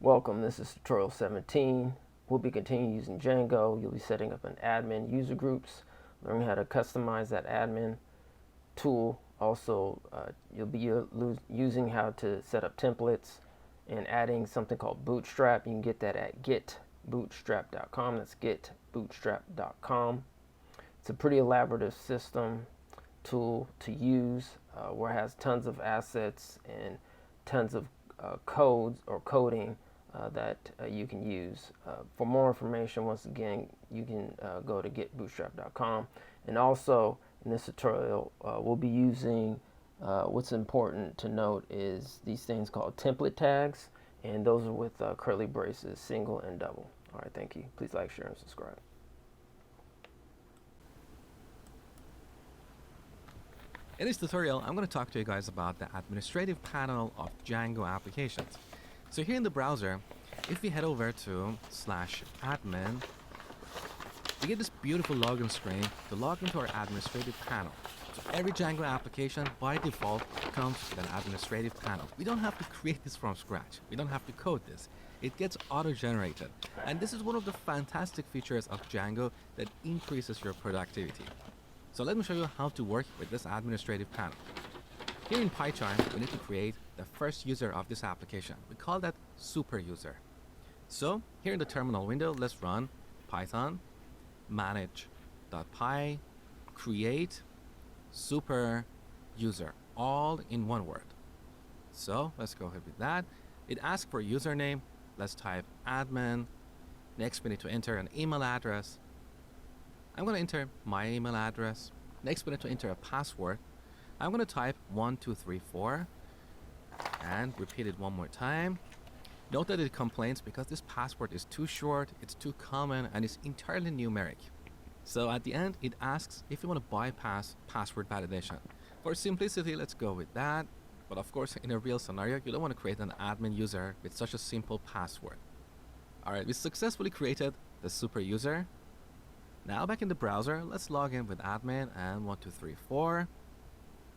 Welcome, this is tutorial 17. We'll be continuing using Django. You'll be setting up an admin user groups, learning how to customize that admin tool. Also, you'll be using how to set up templates and adding something called Bootstrap. You can get that at getbootstrap.com. That's getbootstrap.com. It's a pretty elaborative system tool to use where it has tons of assets and tons of codes or coding that you can use. For more information, once again, you can go to getbootstrap.com. And also, in this tutorial, we'll be using what's important to note is these things called template tags, and those are with curly braces, single and double. All right, thank you. Please like, share, and subscribe. In this tutorial, I'm going to talk to you guys about the administrative panel of Django applications. So here in the browser, if we head over to /admin, we get this beautiful login screen to log into our administrative panel. So every Django application by default comes with an administrative panel. We don't have to create this from scratch. We don't have to code this. It gets auto-generated. And this is one of the fantastic features of Django that increases your productivity. So let me show you how to work with this administrative panel. Here in PyCharm, we need to create the first user of this application. We call that super user. So here in the terminal window, let's run python manage.py create super user, all in one word. So let's go ahead with that. It asks for a username. Let's type admin. Next, we need to enter an email address. I'm going to enter my email address. Next, we need to enter a password. I'm going to type 1234 and repeat it one more time. Note that it complains because this password is too short, it's too common, and it's entirely numeric. So at the end, it asks if you want to bypass password validation. For simplicity, let's go with that. But of course, in a real scenario, you don't want to create an admin user with such a simple password. Alright, we successfully created the super user. Now back in the browser, let's log in with admin and 1234.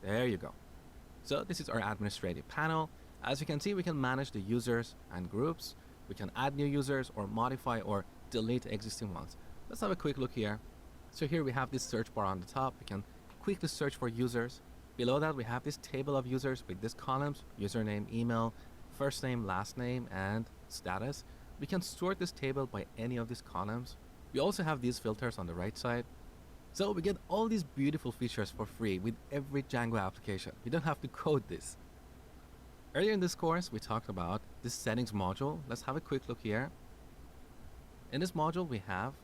There you go. So this is our administrative panel. As you can see, we can manage the users and groups. We can add new users or modify or delete existing ones. Let's have a quick look here. So here we have this search bar on the top. We can quickly search for users. Below that, we have this table of users with these columns: username, email, first name, last name, and status. We can sort this table by any of these columns. We also have these filters on the right side. So we get all these beautiful features for free with every Django application. We don't have to code this. Earlier in this course, we talked about this settings module. Let's have a quick look here. In this module, we have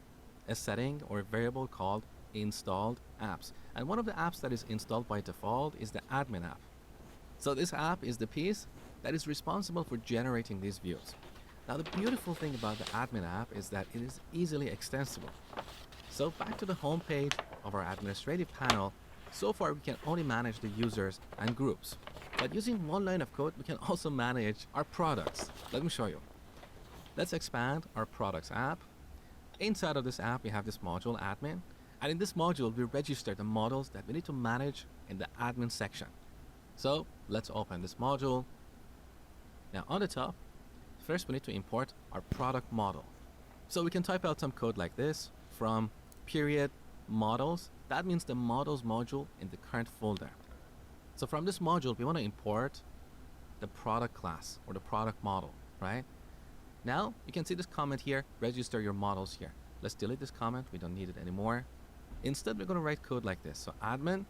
a setting or a variable called installed apps. And one of the apps that is installed by default is the admin app. So this app is the piece that is responsible for generating these views. Now the beautiful thing about the admin app is that it is easily extensible. So back to the home page of our administrative panel, so far we can only manage the users and groups. But using one line of code, we can also manage our products. Let me show you. Let's expand our products app. Inside of this app, we have this module admin. And in this module, we register the models that we need to manage in the admin section. So let's open this module. Now on the top, first we need to import our product model. So we can type out some code like this from period models. That means the models module in the current folder. So from this module, we want to import the product class or the product model, right? Now you can see this comment here, register your models here. Let's delete this comment, we don't need it anymore. Instead, we're going to write code like this. So admin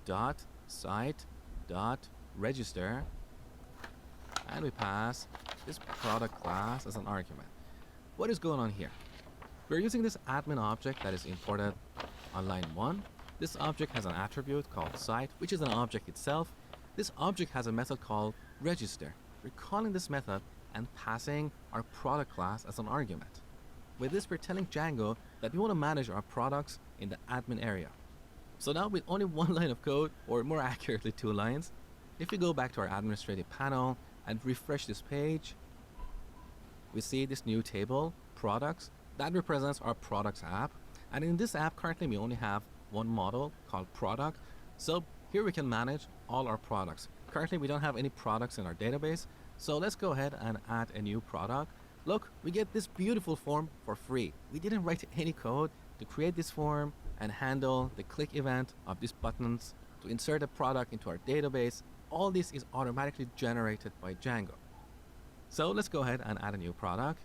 dot site dot register, and we pass this product class as an argument. What is going on here? We're using this admin object that is imported on line 1. This object has an attribute called site, which is an object itself. This object has a method called register. We're calling this method and passing our product class as an argument. With this, we're telling Django that we want to manage our products in the admin area. So now with only one line of code, or more accurately 2 lines, if we go back to our administrative panel and refresh this page, we see this new table, products, that represents our products app. And in this app, currently we only have one model called product. So here we can manage all our products. Currently we don't have any products in our database, So let's go ahead and add a new product. Look, we get this beautiful form for free. We didn't write any code to create this form and handle the click event of these buttons to insert a product into our database. All this is automatically generated by Django. So let's go ahead and add a new product.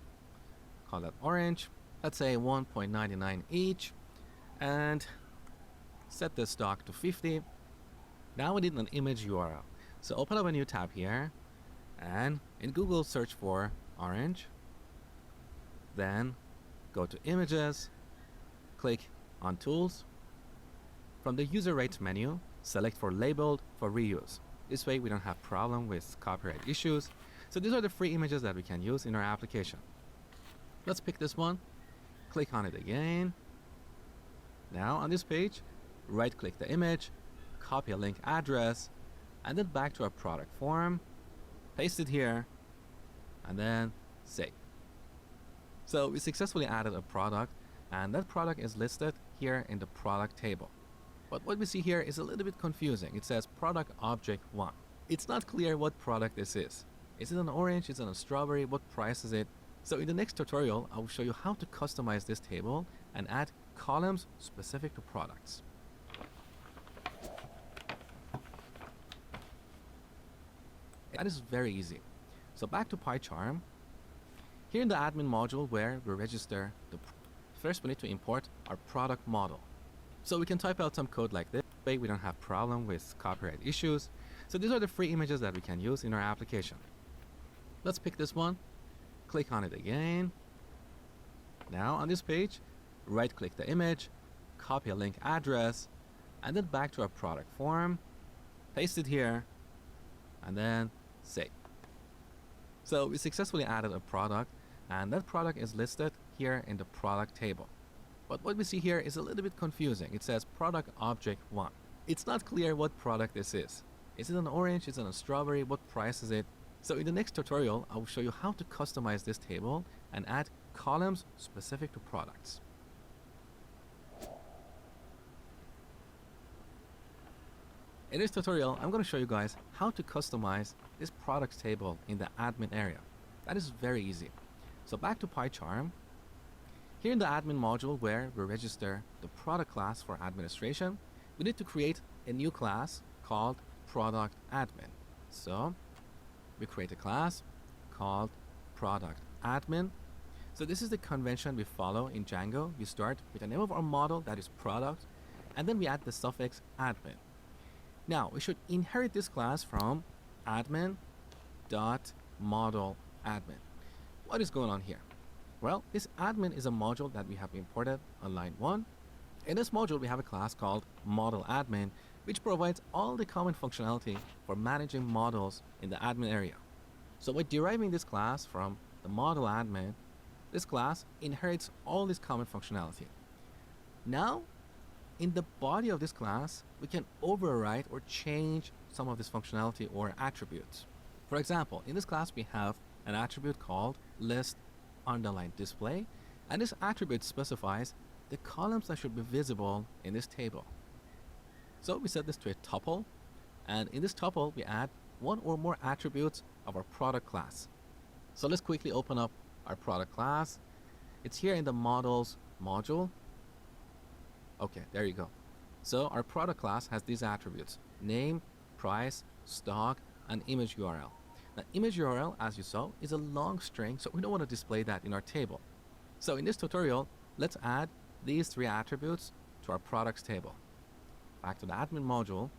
Call that orange. Let's say 1.99 each. And set the stock to 50. Now we need an image URL. So open up a new tab here. And in Google, search for orange. Then go to images. Click on tools. From the user rights menu, select for labeled for reuse. This way we don't have problem with copyright issues. So these are the free images that we can use in our application. Let's pick this one. Click on it again. Now on this page, right click the image, copy a link address, and then back to our product form, paste it here, and then save. So we successfully added a product, and that product is listed here in the product table. But what we see here is a little bit confusing. It says product object 1. It's not clear what product this is. Is it an orange? Is it a strawberry? What price is it? So in the next tutorial, I will show you how to customize this table and add columns specific to products. That is very easy. So back to PyCharm. Here in the admin module where we register first we need to import our product model. So we can type out some code like this. We don't have problem with copyright issues. So these are the free images that we can use in our application. Let's pick this one. Click on it again. Now on this page, right click the image, copy a link address, and then back to our product form, paste it here, and then save. So we successfully added a product, and that product is listed here in the product table. But what we see here is a little bit confusing. It says product object 1. It's not clear what product this is. Is it an orange? Is it a strawberry? What price is it? So in the next tutorial, I will show you how to customize this table and add columns specific to products. In this tutorial, I'm going to show you guys how to customize this products table in the admin area. That is very easy. So back to PyCharm. Here in the admin module where we register the product class for administration, we need to create a new class called product admin. So we create a class called product admin. So this is the convention we follow in Django. We start with the name of our model, that is product, and then we add the suffix admin. Now we should inherit this class from admin.modelAdmin. What is going on here? Well, this admin is a module that we have imported on line 1. In this module, we have a class called modelAdmin, which provides all the common functionality for managing models in the admin area. So by deriving this class from the modelAdmin, this class inherits all this common functionality. Now, in the body of this class, we can override or change some of this functionality or attributes. For example, in this class, we have an attribute called list_display, and this attribute specifies the columns that should be visible in this table. So we set this to a tuple, and in this tuple we add one or more attributes of our product class. So let's quickly open up our product class. It's here in the models module. Okay, there you go. So our product class has these attributes: name, price, stock, and image URL. Now image URL, as you saw, is a long string, so we don't want to display that in our table. So in this tutorial, let's add these 3 attributes to our products table. Back to the admin module.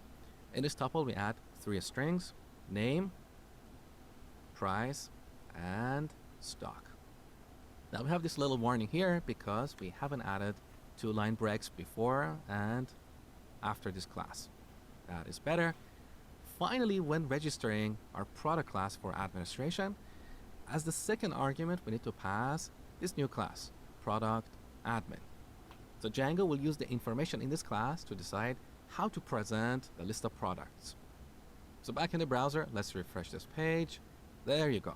In this tuple, we add 3 strings: name, price, and stock. Now we have this little warning here because we haven't added 2 line breaks before and after this class. That is better. Finally, when registering our product class for administration, as the second argument, we need to pass this new class, product admin. So Django will use the information in this class to decide how to present the list of products. So back in the browser, let's refresh this page. There you go.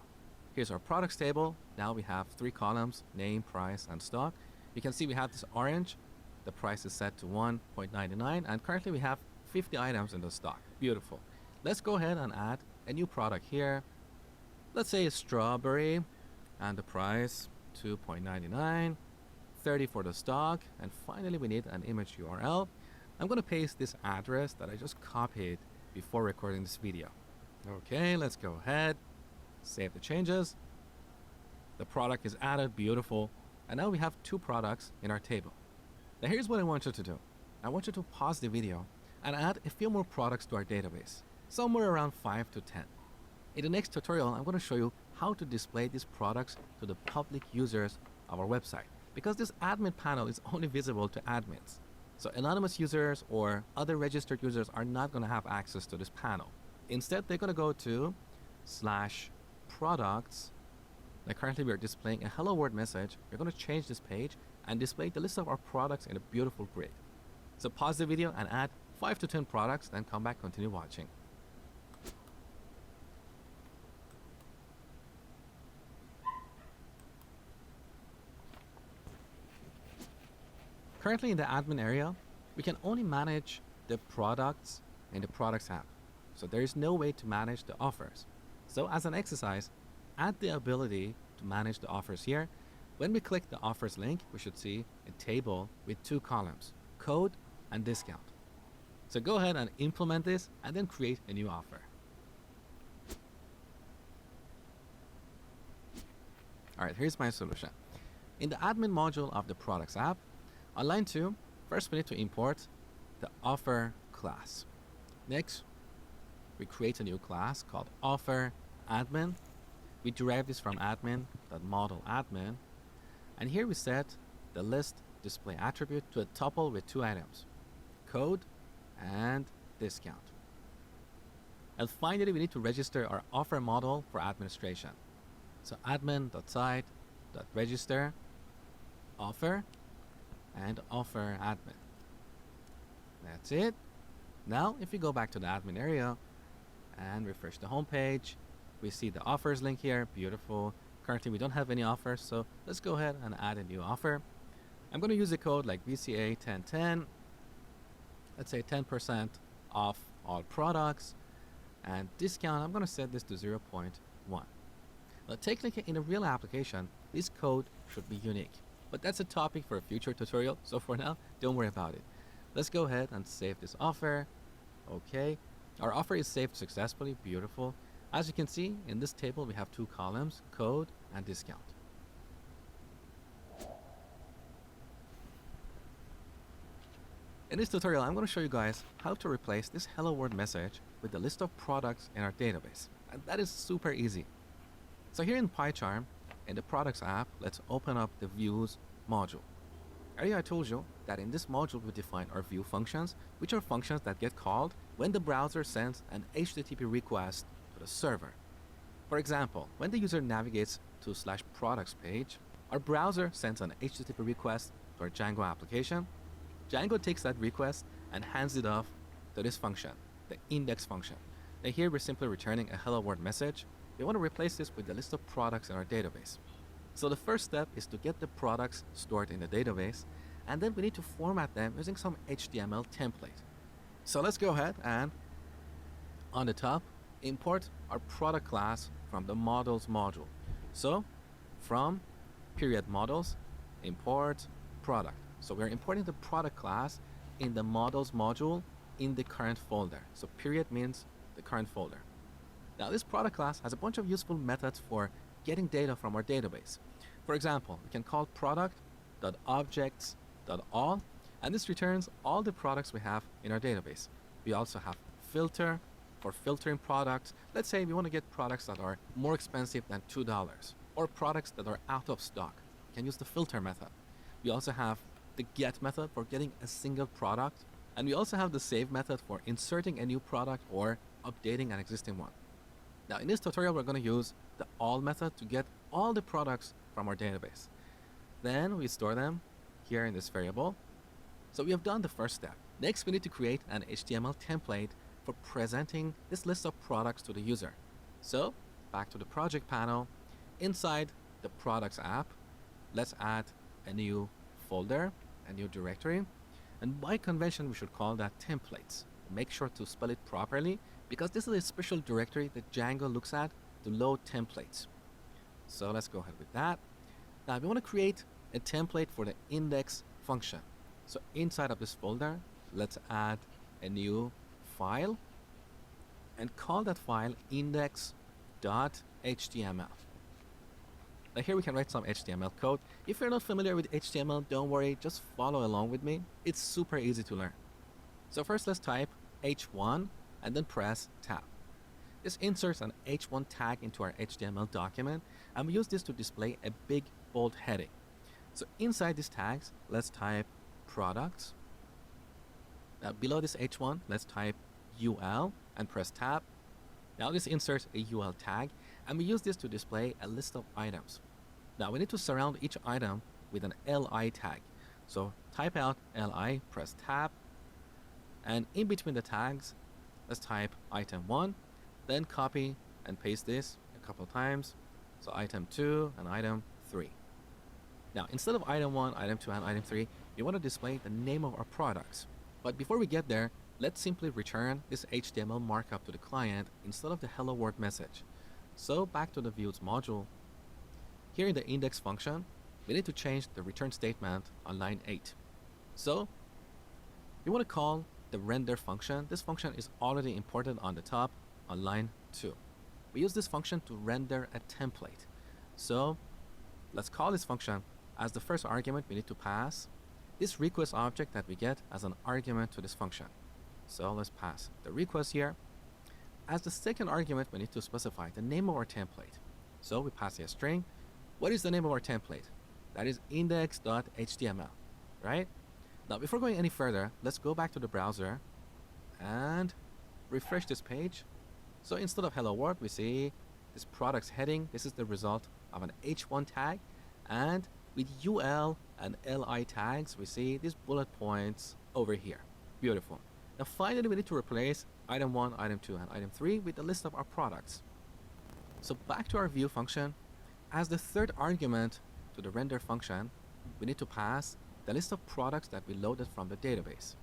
Here's our products table. Now we have 3 columns: name, price, and stock. You can see we have this orange. The price is set to 1.99, and currently we have 50 items in the stock. Beautiful. Let's go ahead and add a new product here. Let's say strawberry, and the price 2.99, 30 for the stock, and finally we need an image URL. I'm going to paste this address that I just copied before recording this video. Okay, let's go ahead, save the changes. The product is added, beautiful. And now we have 2 products in our table. Now here's what I want you to do. I want you to pause the video and add a few more products to our database, somewhere around 5 to 10. In the next tutorial, I'm going to show you how to display these products to the public users of our website, because this admin panel is only visible to admins. So anonymous users or other registered users are not going to have access to this panel. Instead, they're going to go to /products. Now currently we are displaying a hello world message. We're going to change this page and display the list of our products in a beautiful grid. So pause the video and add 5 to 10 products, then come back, continue watching. Currently in the admin area, we can only manage the products in the products app. So there is no way to manage the offers. So as an exercise, add the ability to manage the offers here. When we click the offers link, we should see a table with 2 columns, code and discount. So go ahead and implement this and then create a new offer. All right, here's my solution. In the admin module of the products app, on line 2, first we need to import the offer class. Next, we create a new class called offer admin. We derive this from admin.model admin. And here we set the list display attribute to a tuple with 2 items, code and discount. And finally, we need to register our offer model for administration. So admin.site.register offer and offer admin. That's it. Now, if we go back to the admin area and refresh the home page, we see the offers link here. Beautiful. Currently, we don't have any offers, so let's go ahead and add a new offer. I'm going to use a code like VCA 1010. Let's say 10% off all products. And discount, I'm going to set this to 0.1. Now, technically, in a real application, this code should be unique. But that's a topic for a future tutorial, so for now, don't worry about it. Let's go ahead and save this offer. Okay. Our offer is saved successfully. Beautiful. As you can see, in this table, we have 2 columns, code and discount. In this tutorial, I'm going to show you guys how to replace this hello world message with the list of products in our database. And that is super easy. So here in PyCharm, in the products app, let's open up the views module. Earlier I told you that in this module we define our view functions, which are functions that get called when the browser sends an HTTP request to the server. For example, when the user navigates to /products page, our browser sends an HTTP request to our Django application. Django takes that request and hands it off to this function, the index function. And here we're simply returning a hello world message. We want to replace this with the list of products in our database. So the first step is to get the products stored in the database, and then we need to format them using some HTML template. So let's go ahead and on the top, import our product class from the models module. So from period models, import product. So we're importing the product class in the models module in the current folder. So period means the current folder. Now this product class has a bunch of useful methods for getting data from our database. For example, we can call product.objects.all, and this returns all the products we have in our database. We also have filter for filtering products. Let's say we want to get products that are more expensive than $2 or products that are out of stock. We can use the filter method. We also have the get method for getting a single product, and we also have the save method for inserting a new product or updating an existing one. Now in this tutorial, we're going to use the all method to get all the products from our database. Then we store them here in this variable. So we have done the first step. Next, we need to create an HTML template for presenting this list of products to the user. So back to the project panel, inside the products app, let's add a new folder, a new directory. And by convention, we should call that templates. Make sure to spell it properly, because this is a special directory that Django looks at to load templates. So let's go ahead with that. Now we want to create a template for the index function. So inside of this folder, let's add a new file and call that file index.html. Now here we can write some HTML code. If you're not familiar with HTML, don't worry, just follow along with me. It's super easy to learn. So first let's type h1 and then press tab. This inserts an h1 tag into our HTML document, and we use this to display a big bold heading. So inside these tags, let's type products. Now below this h1, let's type ul and press tab. Now this inserts a ul tag, and we use this to display a list of items. Now we need to surround each item with an li tag. So type out li, press tab, and in between the tags, let's type item 1, then copy and paste this a couple times. So item 2 and item 3. Now instead of item 1, item 2, and item 3, we want to display the name of our products. But before we get there, let's simply return this HTML markup to the client instead of the hello world message. So back to the views module. Here in the index function, we need to change the return statement on line 8. So we want to call the render function. This function is already imported on the top on line 2. We use this function to render a template. So let's call this function. As the first argument, we need to pass this request object that we get as an argument to this function. So let's pass the request here. As the second argument, we need to specify the name of our template. So we pass here a string. What is the name of our template? That is index.html, right? Now, before going any further, let's go back to the browser and refresh this page. So instead of hello world, we see this products heading. This is the result of an h1 tag. And with ul and li tags, we see these bullet points over here. Beautiful. Now finally, we need to replace item 1, item 2, and item 3 with the list of our products. So back to our view function. As the third argument to the render function, we need to pass the list of products that we loaded from the database.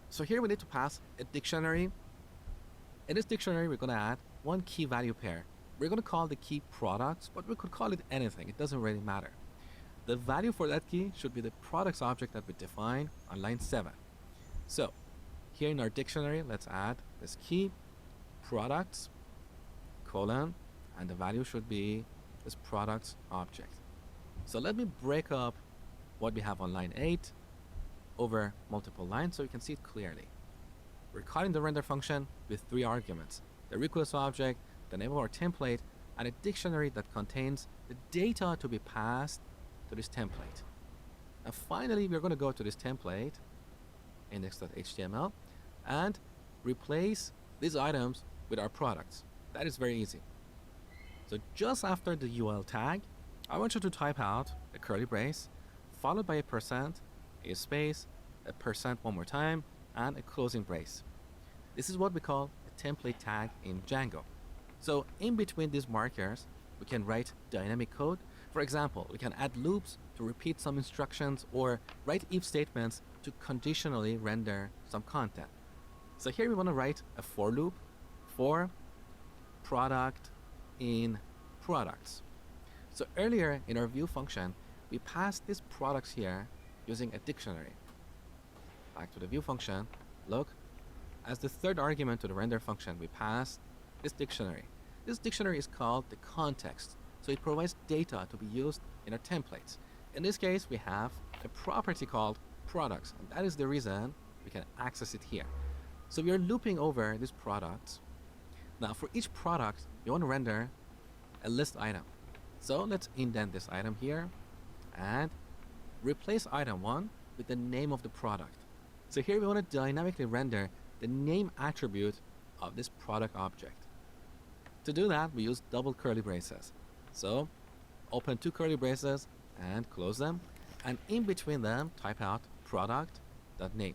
So here we need to pass a dictionary. In this dictionary, we're going to add one key value pair. We're going to call the key products, but we could call it anything. It doesn't really matter. The value for that key should be the products object that we define on line 7. So here in our dictionary, let's add this key products, colon, and the value should be this products object. So let me break up what we have on line 8 over multiple lines so you can see it clearly. We're calling the render function with 3 arguments: the request object, the name of our template, and a dictionary that contains the data to be passed to this template. And finally, we're going to go to this template, index.html, and replace these items with our products. That is very easy. So just after the UL tag, I want you to type out a curly brace, followed by a percent, a space, a percent one more time, and a closing brace. This is what we call a template tag in Django. So in between these markers, we can write dynamic code. For example, we can add loops to repeat some instructions or write if statements to conditionally render some content. So here we want to write a for loop for product in products. So earlier in our view function, we passed these products here using a dictionary. Back to the view function, look, as the third argument to the render function, we pass this dictionary. This dictionary is called the context, so it provides data to be used in our templates. In this case, we have a property called products, and that is the reason we can access it here. So we are looping over these products. Now for each product, you want to render a list item. So let's indent this item here and replace item 1 with the name of the product. So here we want to dynamically render the name attribute of this product object. To do that, we use double curly braces. So open 2 curly braces and close them, and in between them type out product.name.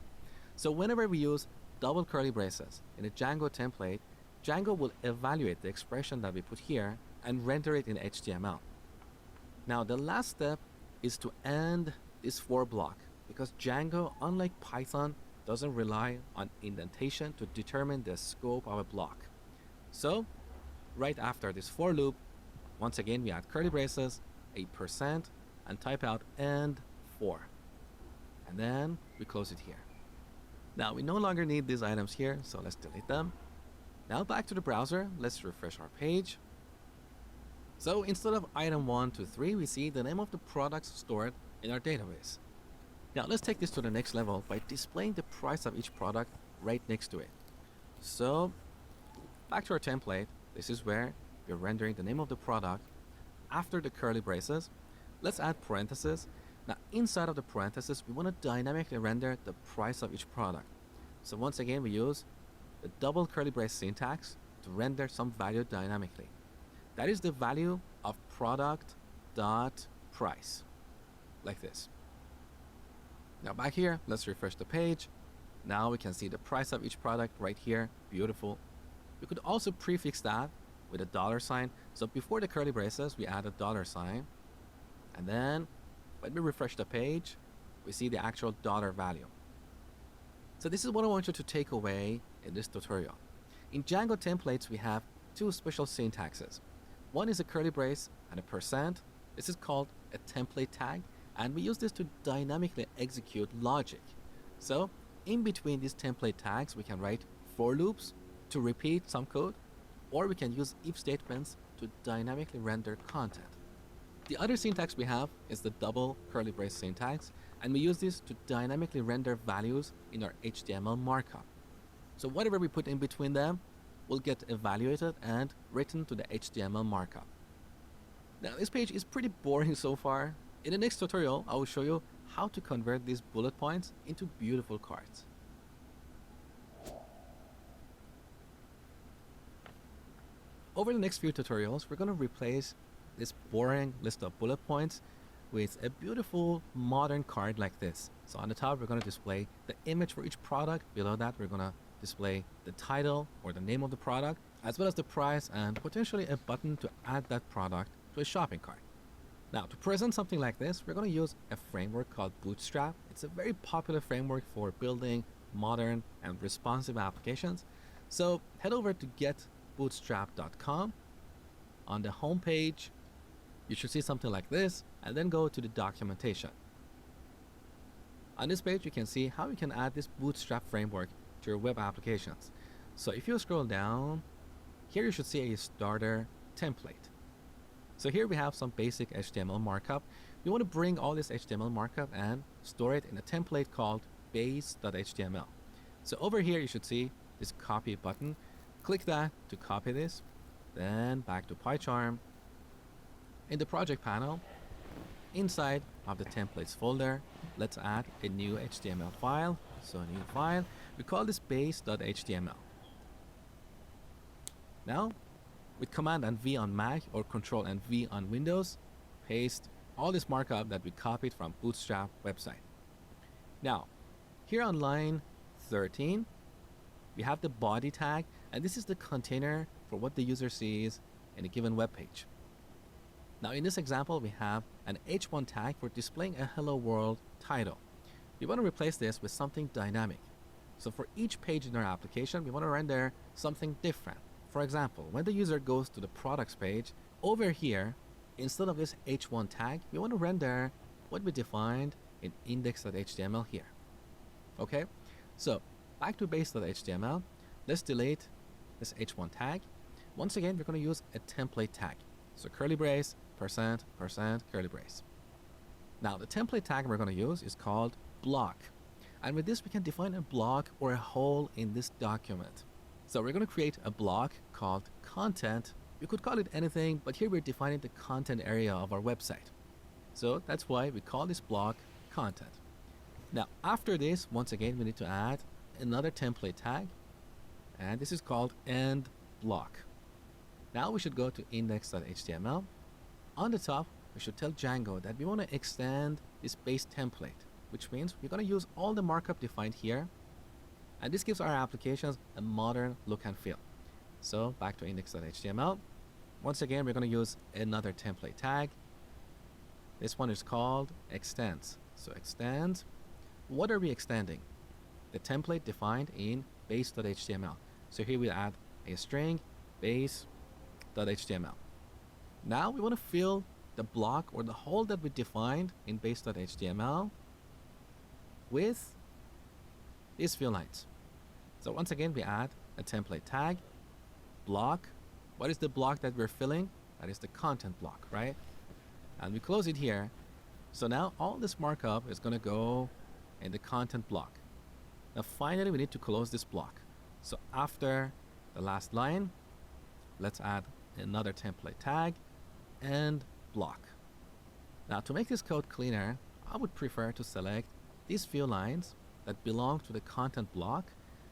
So whenever we use double curly braces in a Django template, Django will evaluate the expression that we put here and render it in HTML. Now the last step is to end this for block, because Django, unlike Python, doesn't rely on indentation to determine the scope of a block. So right after this for loop, Once again, we add curly braces, a percent, and type out end 4. And then we close it here. Now we no longer need these items here, so let's delete them. Now back to the browser, let's refresh our page. So instead of item 1 to 3, we see the name of the products stored in our database. Now let's take this to the next level by displaying the price of each product right next to it. So back to our template, this is where we're rendering the name of the product. After the curly braces, let's add parentheses. Now inside of the parentheses, we want to dynamically render the price of each product. So once again, we use the double curly brace syntax to render some value dynamically. That is the value of product dot price, like this. Now back here, let's refresh the page. Now we can see the price of each product right here. Beautiful. We could also prefix that with a $sign. So before the curly braces, we add a $sign. And then when we refresh the page, we see the actual dollar value. So this is what I want you to take away in this tutorial. In Django templates, we have two special syntaxes. One is a curly brace and a percent. This is called a template tag, and we use this to dynamically execute logic. So in between these template tags, we can write for loops to repeat some code, or we can use if statements to dynamically render content. The other syntax we have is the double curly brace syntax, and we use this to dynamically render values in our HTML markup. So whatever we put in between them will get evaluated and written to the HTML markup. Now this page is pretty boring so far. In the next tutorial, I will show you how to convert these bullet points into beautiful cards. Over the next few tutorials, we're going to replace this boring list of bullet points with a beautiful modern card like this. So on the top, we're going to display the image for each product. Below that, we're going to display the title or the name of the product, as well as the price and potentially a button to add that product to a shopping cart. Now, to present something like this, we're going to use a framework called Bootstrap. It's a very popular framework for building modern and responsive applications. So head over to getbootstrap.com. On the home page, you should see something like this, and then go to the documentation. On this page, you can see how you can add this Bootstrap framework to your web applications. So if you scroll down, here you should see a starter template. So here we have some basic HTML markup. We want to bring all this HTML markup and store it in a template called base.html. So over here, you should see this copy button. Click that to copy this. Then back to PyCharm. In the project panel, inside of the templates folder, let's add a new HTML file. So a new file. We call this base.html. Now, with Command and V on Mac or Control and V on Windows, paste all this markup that we copied from Bootstrap website. Now, here on line 13, we have the body tag, and this is the container for what the user sees in a given web page. Now, in this example, we have an h1 tag for displaying a Hello World title. We want to replace this with something dynamic. So for each page in our application, we want to render something different. For example, when the user goes to the products page, over here, instead of this h1 tag, we want to render what we defined in index.html here. Okay, so back to base.html, let's delete this h1 tag. Once again, we're going to use a template tag. So curly brace, percent, curly brace. Now the template tag we're going to use is called block. And with this, we can define a block or a hole in this document. So we're going to create a block called content. You could call it anything, but here we're defining the content area of our website. So that's why we call this block content. Now, after this, once again, we need to add another template tag, and this is called end block. Now we should go to index.html. On the top, we should tell Django that we want to extend this base template, which means we're going to use all the markup defined here. And this gives our applications a modern look and feel. So back to index.html. Once again, we're going to use another template tag. This one is called extends. So extend. What are we extending? The template defined in base.html. So here we add a string base.html. Now we want to fill the block or the hole that we defined in base.html with these fill lines. So once again, we add a template tag, block. What is the block that we're filling? That is the content block, right? And we close it here. So now all this markup is going to go in the content block. Now finally, we need to close this block. So after the last line, let's add another template tag and block. Now to make this code cleaner, I would prefer to select these few lines that belong to the content block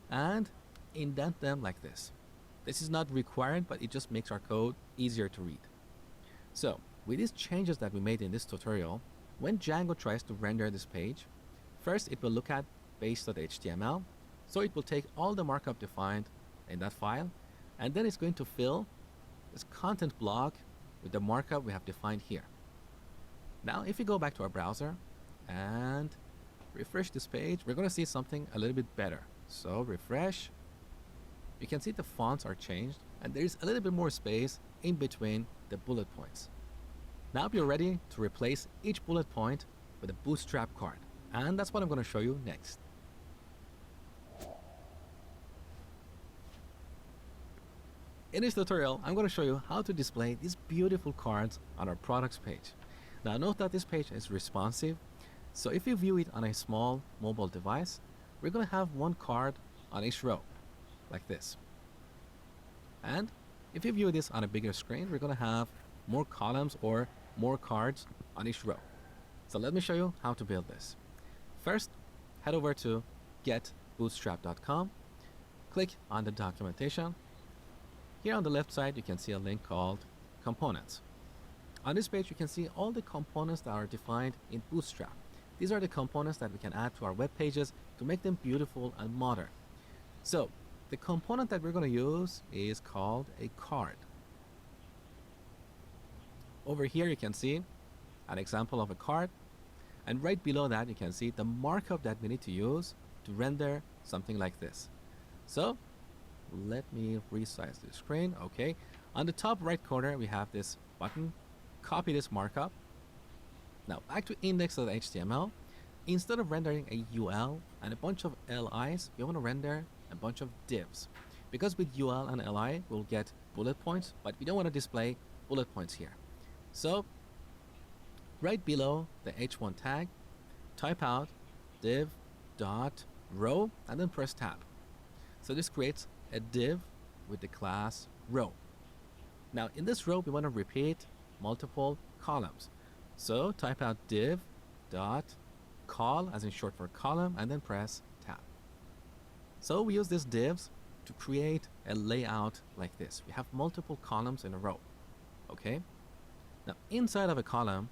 and indent them like this. This is not required, but it just makes our code easier to read. So with these changes that we made in this tutorial, when Django tries to render this page, first it will look at base.html, so it will take all the markup defined in that file, and then it's going to fill this content block with the markup we have defined here. Now if we go back to our browser and refresh this page, we're going to see something a little bit better. So refresh, you can see the fonts are changed and there is a little bit more space in between the bullet points. Now we're ready to replace each bullet point with a Bootstrap card, and that's what I'm going to show you next. In this tutorial, I'm going to show you how to display these beautiful cards on our products page. Now note that this page is responsive, so if you view it on a small mobile device, we're going to have one card on each row, like this. And if you view this on a bigger screen, we're going to have more columns or more cards on each row. So let me show you how to build this. First, head over to getbootstrap.com, click on the documentation. Here on the left side, you can see a link called Components. On this page, you can see all the components that are defined in Bootstrap. These are the components that we can add to our web pages to make them beautiful and modern. So, the component that we're going to use is called a card. Over here, you can see an example of a card. And right below that, you can see the markup that we need to use to render something like this. So, let me resize the screen. Okay. On the top right corner, we have this button. Copy this markup. Now back to index.html. Instead of rendering a UL and a bunch of LIs, we want to render a bunch of divs. Because with UL and LI, we'll get bullet points, but we don't want to display bullet points here. So right below the h1 tag, type out div.row and then press tab. So this creates a div with the class row. Now in this row, we want to repeat multiple columns. So type out div.col, as in short for column, and then press tab. So we use these divs to create a layout like this. We have multiple columns in a row. Okay. Now inside of a column,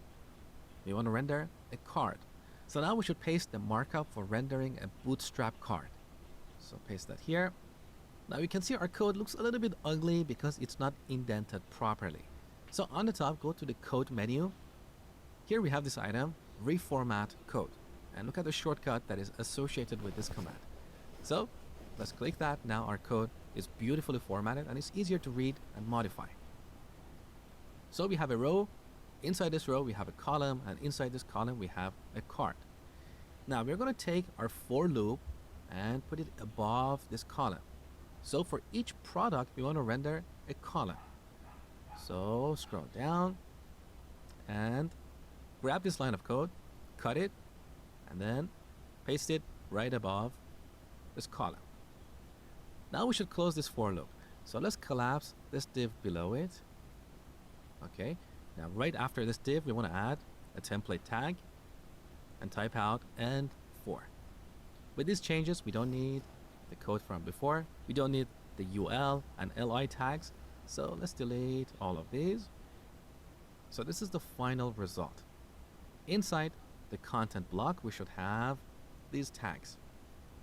we want to render a card. So now we should paste the markup for rendering a Bootstrap card. So paste that here. Now you can see our code looks a little bit ugly because it's not indented properly. So on the top, go to the code menu. Here we have this item, reformat code. And look at the shortcut that is associated with this command. So let's click that. Now our code is beautifully formatted and it's easier to read and modify. So we have a row. Inside this row, we have a column, and inside this column, we have a card. Now we're going to take our for loop and put it above this column. So for each product, we want to render a column. So scroll down and grab this line of code, cut it, and then paste it right above this column. Now we should close this for loop. So let's collapse this div below it. Okay. Now right after this div, we want to add a template tag and type out end for. With these changes, we don't need the code from before. We don't need the UL and LI tags. So let's delete all of these. So this is the final result. Inside the content block, we should have these tags.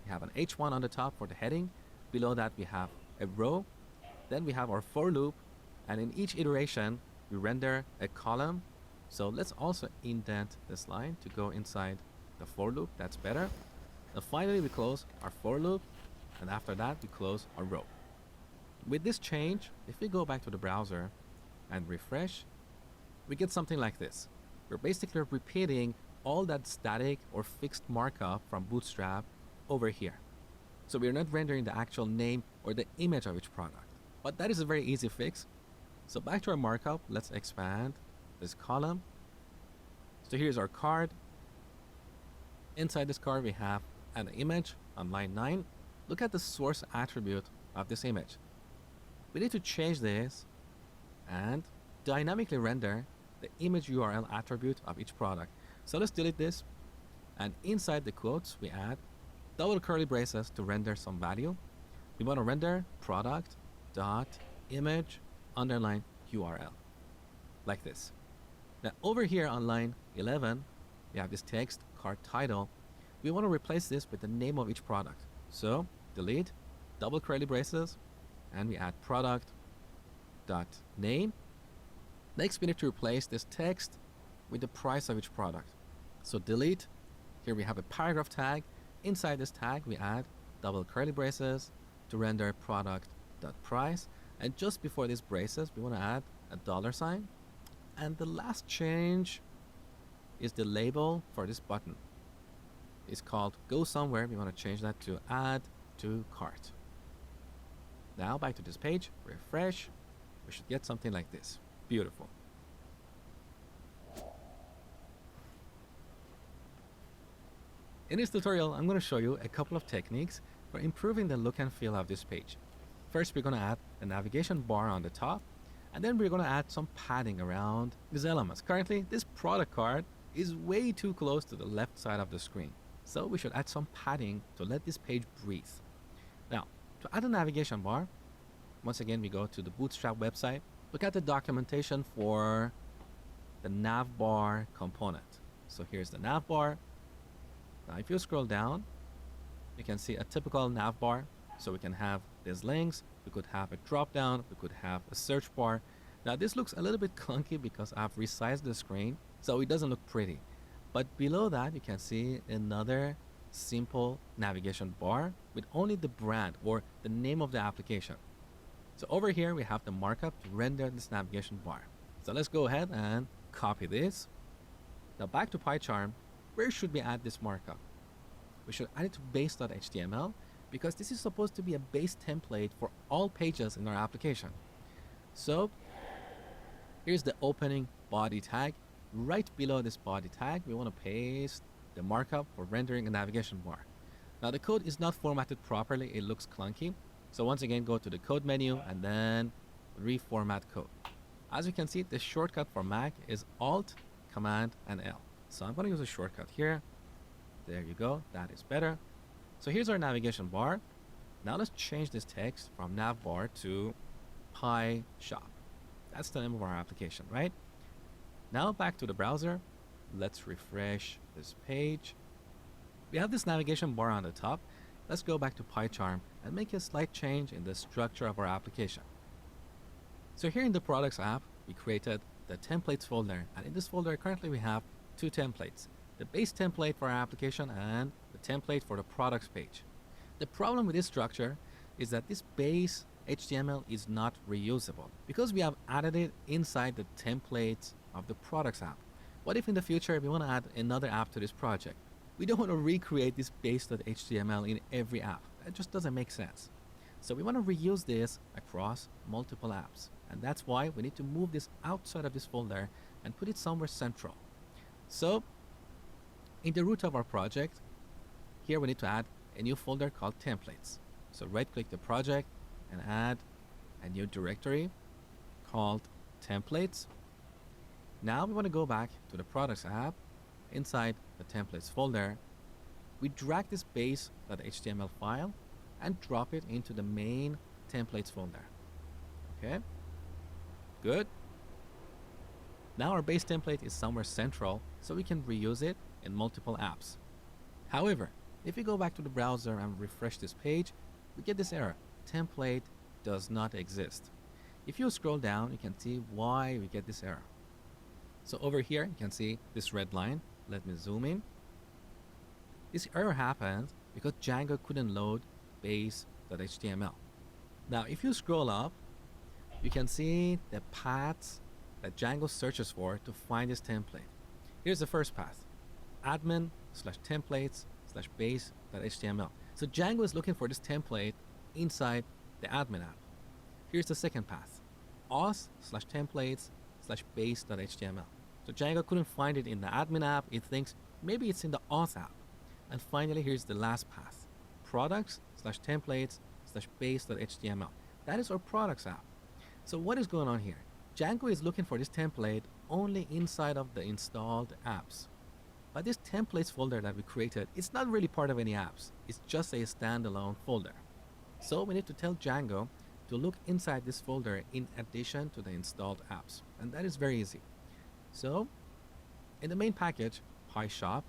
We have an H1 on the top for the heading. Below that, we have a row. Then we have our for loop. And in each iteration, we render a column. So let's also indent this line to go inside the for loop. That's better. And finally, we close our for loop. And after that, we close our row. With this change, if we go back to the browser and refresh, we get something like this. We're basically repeating all that static or fixed markup from Bootstrap over here. So we're not rendering the actual name or the image of each product. But that is a very easy fix. So back to our markup, let's expand this column. So here's our card. Inside this card, we have an image on line 9. Look at the source attribute of this image. We need to change this and dynamically render the image URL attribute of each product. So let's delete this. And inside the quotes, we add double curly braces to render some value. We want to render product dot image underline URL like this. Now over here on line 11, we have this text card title. We want to replace this with the name of each product. So delete double curly braces and we add product dot name. Next, we need to replace this text with the price of each product. So delete. Here we have a paragraph tag. Inside this tag, we add double curly braces to render product.price. And just before these braces, we want to add a $sign. And the last change is the label for this button. It's called Go Somewhere. We want to change that to Add to Cart. Now back to this page, refresh. We should get something like this. Beautiful. In this tutorial, I'm going to show you a couple of techniques for improving the look and feel of this page. First, we're going to add a navigation bar on the top, and then we're going to add some padding around these elements. Currently, this product card is way too close to the left side of the screen, so we should add some padding to let this page breathe. Now, to add a navigation bar, once again, we go to the Bootstrap website, look at the documentation for the navbar component. So here's the navbar. Now, if you scroll down, you can see a typical navbar. So we can have these links, we could have a drop down, we could have a search bar. Now, this looks a little bit clunky because I've resized the screen, so it doesn't look pretty. But below that, you can see another simple navigation bar with only the brand or the name of the application. So over here, we have the markup to render this navigation bar. So let's go ahead and copy this. Now back to PyCharm. Where should we add this markup? We should add it to base.html because this is supposed to be a base template for all pages in our application. So here's the opening body tag. Right below this body tag, we want to paste the markup for rendering a navigation bar. Now the code is not formatted properly. It looks clunky. So once again, go to the code menu and then reformat code. As you can see, the shortcut for Mac is Alt, Command, and L. So I'm going to use a shortcut here. There you go. That is better. So here's our navigation bar. Now let's change this text from navbar to PyShop. That's the name of our application, right? Now back to the browser. Let's refresh this page. We have this navigation bar on the top. Let's go back to PyCharm and make a slight change in the structure of our application. So here in the Products app, we created the Templates folder. And in this folder, currently we have two templates. The base template for our application and the template for the products page. The problem with this structure is that this base HTML is not reusable because we have added it inside the templates of the products app. What if in the future we want to add another app to this project? We don't want to recreate this base.html in every app. That just doesn't make sense. So we want to reuse this across multiple apps. And that's why we need to move this outside of this folder and put it somewhere central. So in the root of our project, here we need to add a new folder called templates. So right click the project and add a new directory called templates. Now we want to go back to the products app. Inside the templates folder, we drag this base.html file and drop it into the main templates folder. Okay, good. Now our base template is somewhere central, so we can reuse it in multiple apps. However, if we go back to the browser and refresh this page, we get this error. Template does not exist. If you scroll down, you can see why we get this error. So over here, you can see this red line. Let me zoom in. This error happened because Django couldn't load base.html. Now, if you scroll up, you can see the paths that Django searches for to find this template. Here's the first path: admin/templates/base.html. So Django is looking for this template inside the admin app. Here's the second path: auth/templates/base.html. So Django couldn't find it in the admin app. It thinks maybe it's in the auth app. And finally, here's the last path: products/templates/base.html. That is our products app. So what is going on here? Django is looking for this template only inside of the installed apps. But this templates folder that we created, it's not really part of any apps. It's just a standalone folder. So we need to tell Django to look inside this folder in addition to the installed apps. And that is very easy. So in the main package, PyShop,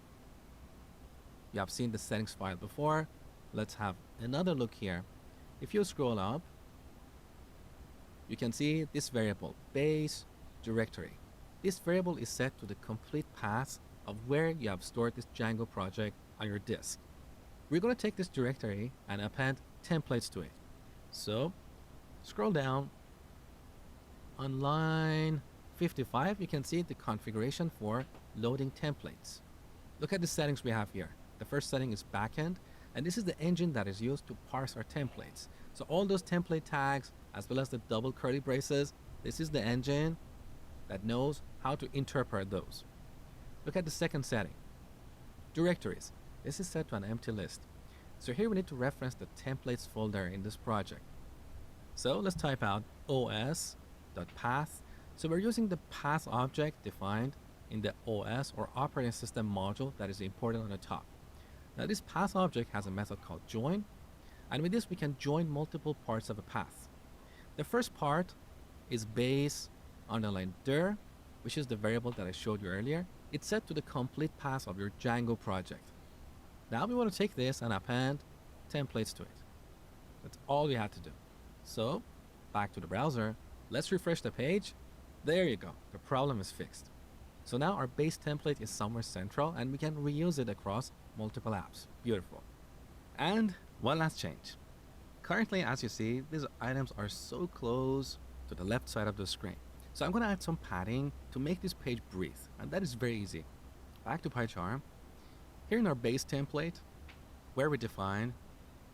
you have seen the settings file before. Let's have another look here. If you scroll up, you can see this variable, base directory. This variable is set to the complete path of where you have stored this Django project on your disk. We're going to take this directory and append templates to it. So scroll down. On line 55, you can see the configuration for loading templates. Look at the settings we have here. The first setting is backend, and this is the engine that is used to parse our templates. So all those template tags, as well as the double curly braces, this is the engine that knows how to interpret those. Look at the second setting, directories. This is set to an empty list. So here we need to reference the templates folder in this project. So let's type out os.path. So we're using the path object defined in the OS or operating system module that is imported on the top. Now this path object has a method called join, and with this we can join multiple parts of a path. The first part is base_dir, which is the variable that I showed you earlier. It's set to the complete path of your Django project. Now we want to take this and append templates to it. That's all we had to do. So back to the browser, let's refresh the page. There you go, the problem is fixed. So now our base template is somewhere central and we can reuse it across multiple apps. Beautiful. And one last change. Currently, as you see, these items are so close to the left side of the screen. So I'm going to add some padding to make this page breathe, and that is very easy. Back to PyCharm. Here in our base template, where we define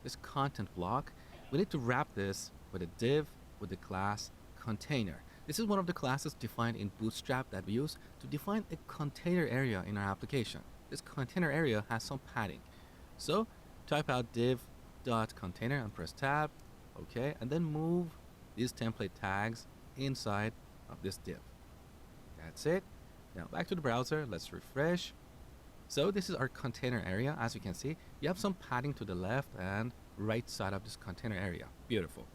this content block, we need to wrap this with a div with the class container. This is one of the classes defined in Bootstrap that we use to define a container area in our application. This container area has some padding. So type out div.container and press tab, okay, and then move these template tags inside of this div. That's it. Now back to the browser, let's refresh. So this is our container area. As you can see, you have some padding to the left and right side of this container area. Beautiful.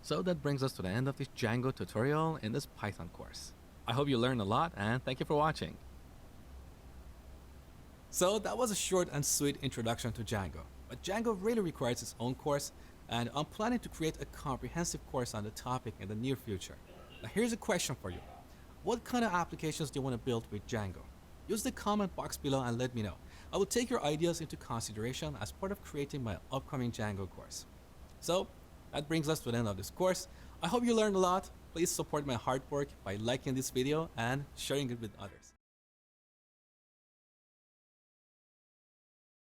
So that brings us to the end of this Django tutorial in this Python course. I hope you learned a lot and thank you for watching. So that was a short and sweet introduction to Django. But Django really requires its own course, and I'm planning to create a comprehensive course on the topic in the near future. Now here's a question for you. What kind of applications do you want to build with Django? Use the comment box below and let me know. I will take your ideas into consideration as part of creating my upcoming Django course. So that brings us to the end of this course. I hope you learned a lot. Please support my hard work by liking this video and sharing it with others.